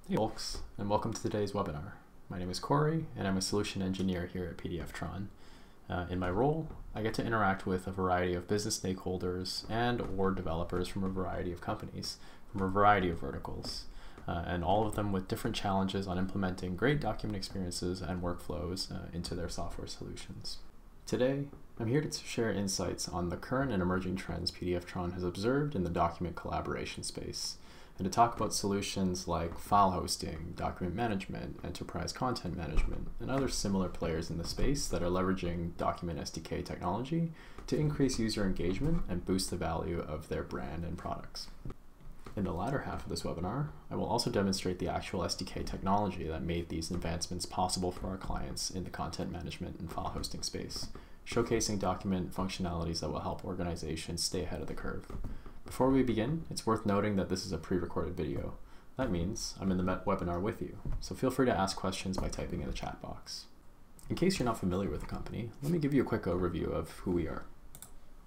Hey folks, and welcome to today's webinar. My name is Corey, and I'm a solution engineer here at PDFTron. In my role, I get to interact with a variety of business stakeholders and/or developers from a variety of companies, from a variety of verticals, and all of them with different challenges on implementing great document experiences and workflows into their software solutions. Today, I'm here to share insights on the current and emerging trends PDFTron has observed in the document collaboration space, and to talk about solutions like file hosting, document management, enterprise content management, and other similar players in the space that are leveraging document SDK technology to increase user engagement and boost the value of their brand and products. In the latter half of this webinar, I will also demonstrate the actual SDK technology that made these advancements possible for our clients in the content management and file hosting space, showcasing document functionalities that will help organizations stay ahead of the curve. Before we begin, it's worth noting that this is a pre-recorded video. That means I'm in the webinar with you, so feel free to ask questions by typing in the chat box. In case you're not familiar with the company, let me give you a quick overview of who we are.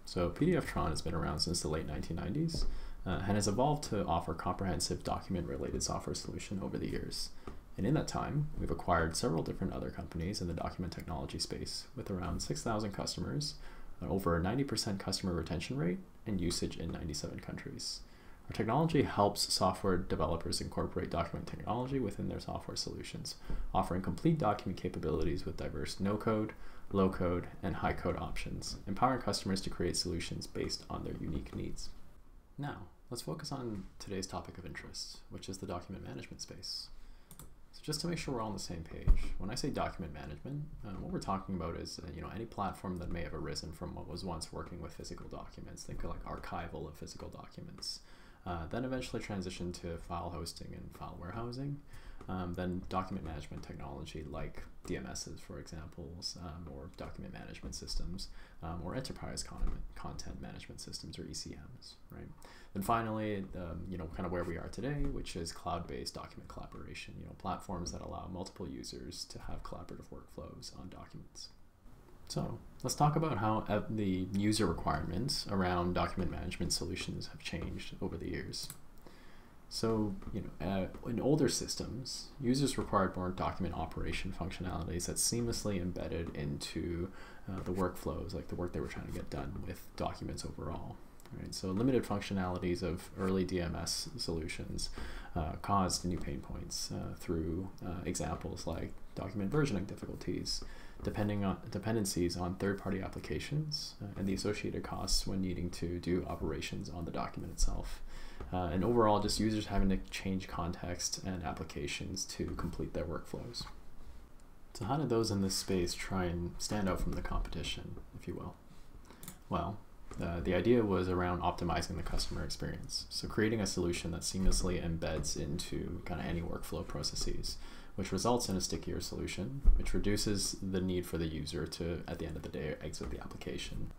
So PDFTron has been around since the late 1990s and has evolved to offer comprehensive document-related software solution over the years. And in that time, we've acquired several different other companies in the document technology space with around 6,000 customers, over a 90% customer retention rate, and usage in 97 countries. Our technology helps software developers incorporate document technology within their software solutions, offering complete document capabilities with diverse no-code, low-code, and high-code options, empowering customers to create solutions based on their unique needs. Now, let's focus on today's topic of interest, which is the document management space. So just to make sure we're all on the same page, when I say document management, what we're talking about is any platform that may have arisen from what was once working with physical documents. Think of like archival of physical documents. Then eventually transitioned to file hosting and file warehousing. Then document management technology like DMSs, for example, or document management systems, or enterprise content management systems, or ECMs, right? And finally, kind of where we are today, which is cloud-based document collaboration, platforms that allow multiple users to have collaborative workflows on documents. So let's talk about how the user requirements around document management solutions have changed over the years. So, in older systems, users required more document operation functionalities that seamlessly embedded into the workflows, like the work they were trying to get done with documents overall. Right? So limited functionalities of early DMS solutions caused new pain points through examples like document versioning difficulties, dependencies on third-party applications, and the associated costs when needing to do operations on the document itself. And overall, just users having to change context and applications to complete their workflows. So how did those in this space try and stand out from the competition, if you will? Well, the idea was around optimizing the customer experience. So creating a solution that seamlessly embeds into kind of any workflow processes, which results in a stickier solution, which reduces the need for the user to, at the end of the day, exit the application.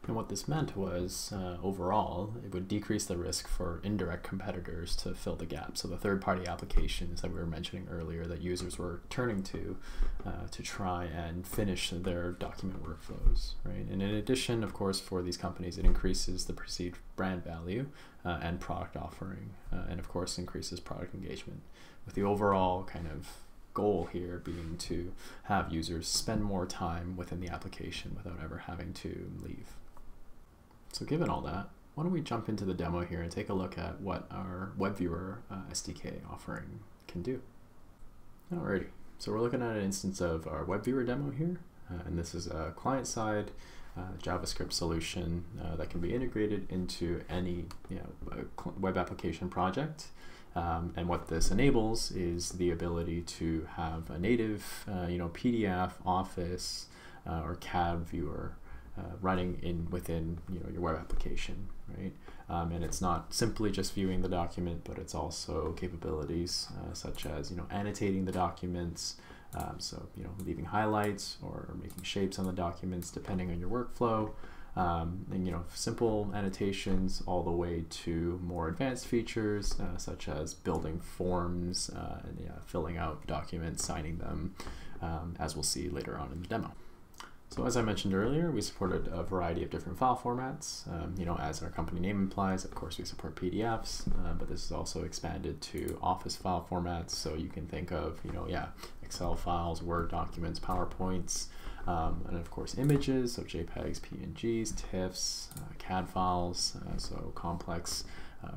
And what this meant was, overall, it would decrease the risk for indirect competitors to fill the gap. So the third-party applications that we were mentioning earlier that users were turning to try and finish their document workflows, right? And in addition, of course, for these companies, it increases the perceived brand value and product offering, and of course, increases product engagement, with the overall kind of goal here being to have users spend more time within the application without ever having to leave. So given all that, why don't we jump into the demo here and take a look at what our WebViewer SDK offering can do. Alrighty, so we're looking at an instance of our WebViewer demo here, and this is a client-side JavaScript solution that can be integrated into any web application project. And what this enables is the ability to have a native PDF, Office, or CAD viewer running within your web application, right? And it's not simply just viewing the document, but it's also capabilities such as annotating the documents, so leaving highlights or making shapes on the documents depending on your workflow, and simple annotations all the way to more advanced features such as building forms and filling out documents, signing them, as we'll see later on in the demo. So as I mentioned earlier, we supported a variety of different file formats. As our company name implies, of course, we support PDFs, but this is also expanded to Office file formats. So you can think of, Excel files, Word documents, PowerPoints, and of course images, so JPEGs, PNGs, TIFFs, CAD files, so complex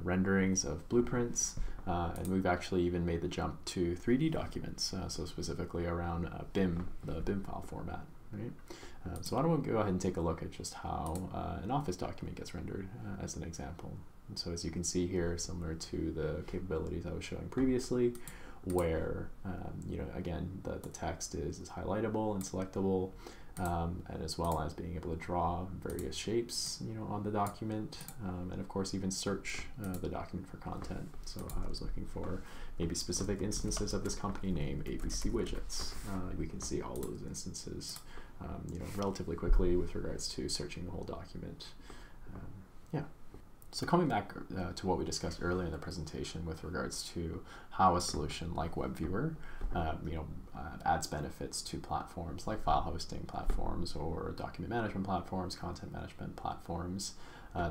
renderings of blueprints, and we've actually even made the jump to 3D documents, so specifically around BIM, the BIM file format. Right? So why don't we go ahead and take a look at just how an Office document gets rendered as an example. And so as you can see here, similar to the capabilities I was showing previously, where again the text is highlightable and selectable, and as well as being able to draw various shapes on the document, and of course even search the document for content. So I was looking for maybe specific instances of this company name, ABC Widgets. We can see all those instances relatively quickly with regards to searching the whole document. So coming back to what we discussed earlier in the presentation with regards to how a solution like WebViewer adds benefits to platforms like file hosting platforms or document management platforms, content management platforms,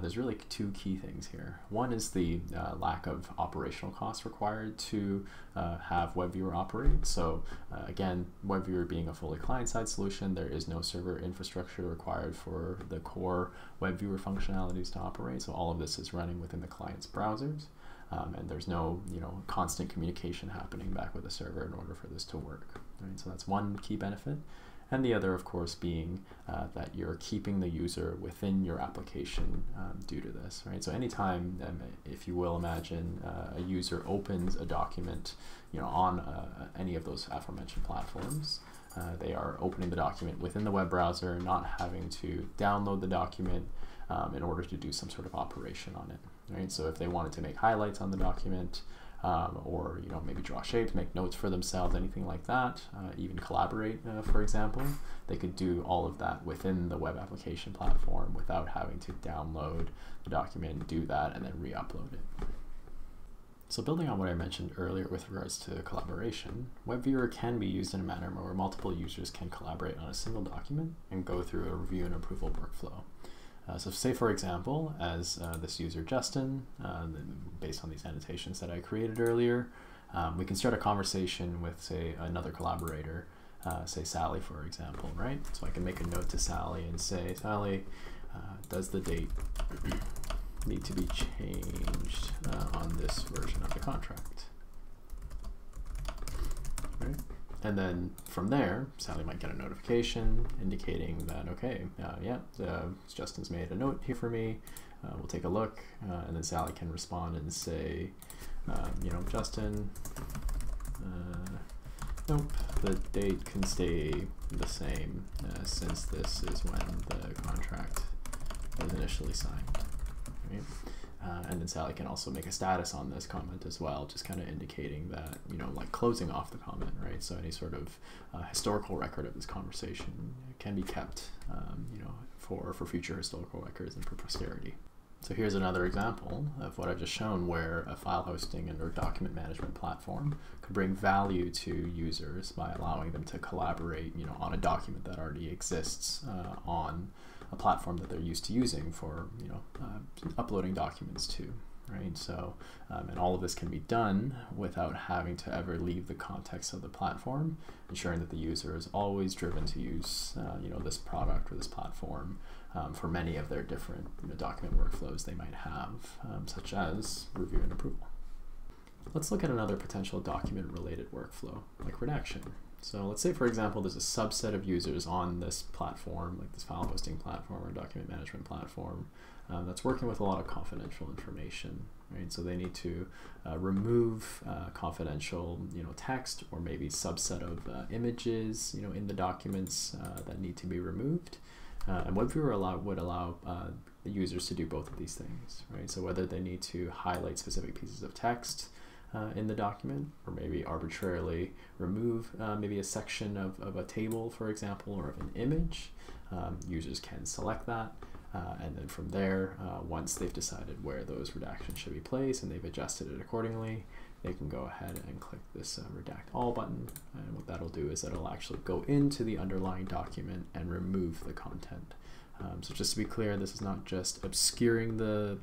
there's really two key things here. One is the lack of operational costs required to have WebViewer operate. So again, WebViewer being a fully client-side solution, there is no server infrastructure required for the core WebViewer functionalities to operate. So all of this is running within the client's browsers, and there's no constant communication happening back with the server in order for this to work. Right? So that's one key benefit. And the other, of course, being that you're keeping the user within your application due to this, right? So anytime, if you will imagine, a user opens a document, on any of those aforementioned platforms, they are opening the document within the web browser, not having to download the document in order to do some sort of operation on it, right? So if they wanted to make highlights on the document, or maybe draw shapes, make notes for themselves, anything like that, even collaborate, for example, they could do all of that within the web application platform without having to download the document, do that, and then re-upload it. So building on what I mentioned earlier with regards to collaboration, WebViewer can be used in a manner where multiple users can collaborate on a single document and go through a review and approval workflow. So say, for example, as this user Justin, based on these annotations that I created earlier, we can start a conversation with, say, another collaborator, say Sally, for example, right? So I can make a note to Sally and say, Sally, does the date need to be changed on this version of the contract? Right? And then from there, Sally might get a notification indicating that, okay, Justin's made a note here for me. We'll take a look, and then Sally can respond and say, Justin, nope, the date can stay the same since this is when the contract was initially signed. Right? And then Sally can also make a status on this comment as well, just kind of indicating that, like closing off the comment, right? So any sort of historical record of this conversation can be kept, for future historical records and for posterity. So here's another example of what I've just shown, where a file hosting and or document management platform could bring value to users by allowing them to collaborate, on a document that already exists on a platform that they're used to using for uploading documents to, right? So and all of this can be done without having to ever leave the context of the platform, ensuring that the user is always driven to use this product or this platform for many of their different document workflows they might have, such as review and approval. Let's look at another potential document related workflow like redaction. So let's say, for example, there's a subset of users on this platform, like this file hosting platform or document management platform, that's working with a lot of confidential information, right? So they need to remove confidential, text or maybe subset of images, in the documents that need to be removed. And WebViewer would allow the users to do both of these things, right? So whether they need to highlight specific pieces of text in the document, or maybe arbitrarily remove maybe a section of a table, for example, or of an image, users can select that, and then from there, once they've decided where those redactions should be placed and they've adjusted it accordingly, they can go ahead and click this redact all button, and what that'll do is it'll actually go into the underlying document and remove the content. So just to be clear, this is not just obscuring the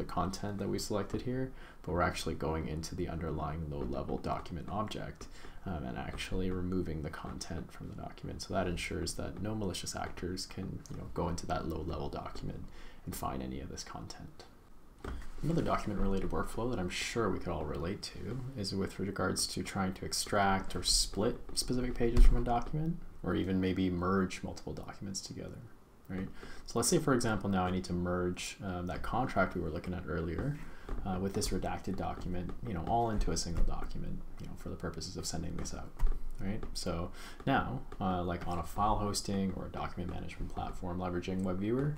content that we selected here, but we're actually going into the underlying low-level document object and actually removing the content from the document. So that ensures that no malicious actors can go into that low-level document and find any of this content. Another document-related workflow that I'm sure we could all relate to is with regards to trying to extract or split specific pages from a document, or even maybe merge multiple documents together. Right? So let's say, for example, now I need to merge that contract we were looking at earlier with this redacted document, all into a single document, for the purposes of sending this out. Right? So now, like on a file hosting or a document management platform leveraging WebViewer,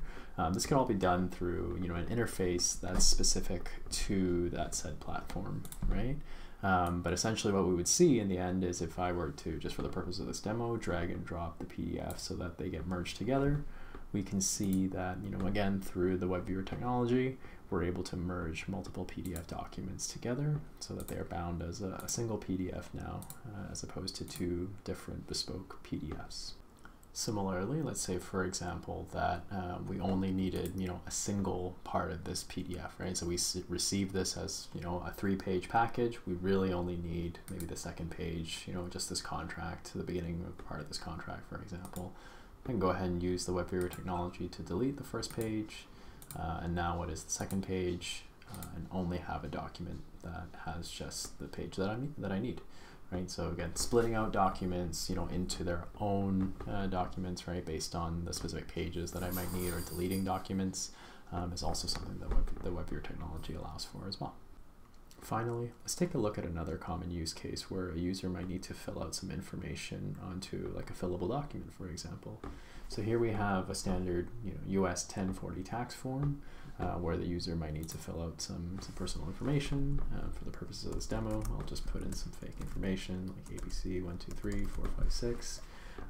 this can all be done through an interface that's specific to that said platform, right? But essentially what we would see in the end is if I were to, just for the purpose of this demo, drag and drop the PDF so that they get merged together, we can see that, again, through the WebViewer technology, we're able to merge multiple PDF documents together so that they are bound as a single PDF now, as opposed to two different bespoke PDFs. Similarly, let's say, for example, that we only needed, a single part of this PDF, right? So we received this as, a 3-page package. We really only need maybe the second page, just this contract, the beginning part of this contract, for example. I can go ahead and use the WebViewer technology to delete the first page, and now what is the second page, and only have a document that has just the page that I need, right? So again, splitting out documents, into their own documents, right, based on the specific pages that I might need, or deleting documents is also something that the WebViewer technology allows for as well. Finally, let's take a look at another common use case where a user might need to fill out some information onto like a fillable document, for example. So here we have a standard US 1040 tax form where the user might need to fill out some personal information. For the purposes of this demo, I'll just put in some fake information like ABC 1234556.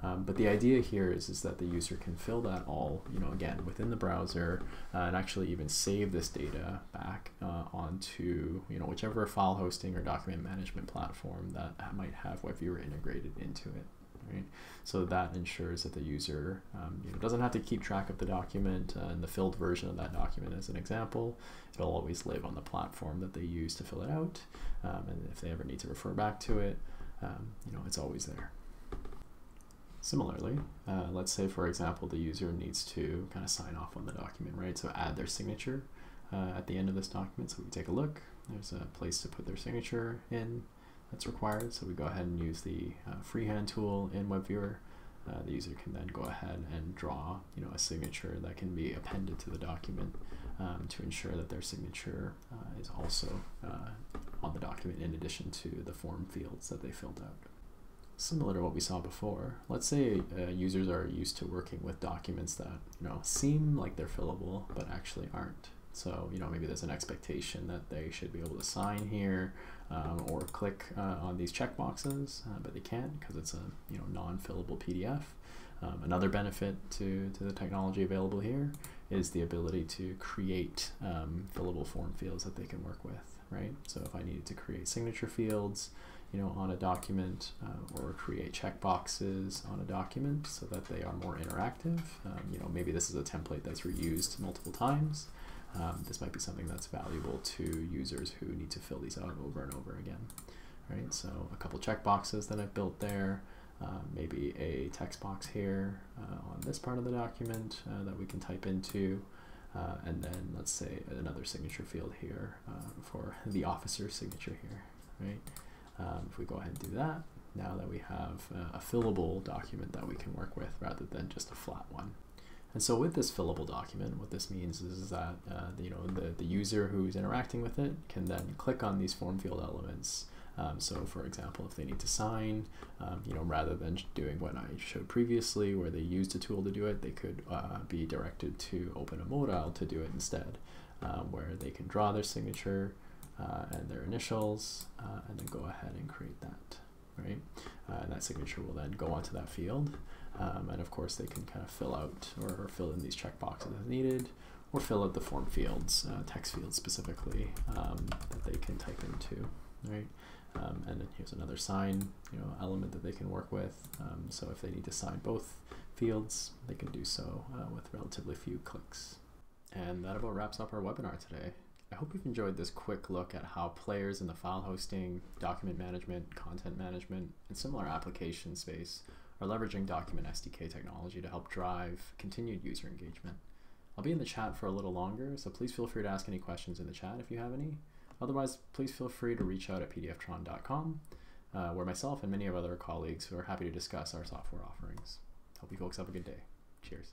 But the idea here is that the user can fill that all, again, within the browser, and actually even save this data back onto, whichever file hosting or document management platform that might have WebViewer integrated into it. Right? So that ensures that the user doesn't have to keep track of the document and the filled version of that document. As an example, it'll always live on the platform that they use to fill it out, and if they ever need to refer back to it, it's always there. Similarly, let's say, for example, the user needs to kind of sign off on the document, right? So add their signature at the end of this document. So we take a look. There's a place to put their signature in that's required. So we go ahead and use the freehand tool in WebViewer. The user can then go ahead and draw, a signature that can be appended to the document to ensure that their signature is also on the document in addition to the form fields that they filled out. Similar to what we saw before, let's say users are used to working with documents that seem like they're fillable but actually aren't. So maybe there's an expectation that they should be able to sign here or click on these checkboxes, but they can't because it's a non-fillable PDF. Another benefit to the technology available here is the ability to create fillable form fields that they can work with, right? So if I needed to create signature fields, on a document, or create checkboxes on a document so that they are more interactive. Maybe this is a template that's reused multiple times. This might be something that's valuable to users who need to fill these out over and over again. Right? So a couple checkboxes that I've built there, maybe a text box here on this part of the document that we can type into, and then let's say another signature field here for the officer's signature here. Right? If we go ahead and do that, now that we have a fillable document that we can work with rather than just a flat one. And so with this fillable document, what this means is that the user who's interacting with it can then click on these form field elements. So for example, if they need to sign, rather than doing what I showed previously where they used a tool to do it, they could be directed to open a modal to do it instead, where they can draw their signature and their initials, and then go ahead and create that, right? And that signature will then go onto that field, and of course they can kind of fill out or fill in these checkboxes as needed, or fill out the form fields, text fields specifically, that they can type into. right? And then here's another sign, element that they can work with. So if they need to sign both fields, they can do so with relatively few clicks. And that about wraps up our webinar today. I hope you've enjoyed this quick look at how players in the file hosting, document management, content management, and similar application space are leveraging Document SDK technology to help drive continued user engagement. I'll be in the chat for a little longer, so please feel free to ask any questions in the chat if you have any. Otherwise, please feel free to reach out at pdftron.com, where myself and many of other colleagues who are happy to discuss our software offerings. Hope you folks have a good day. Cheers.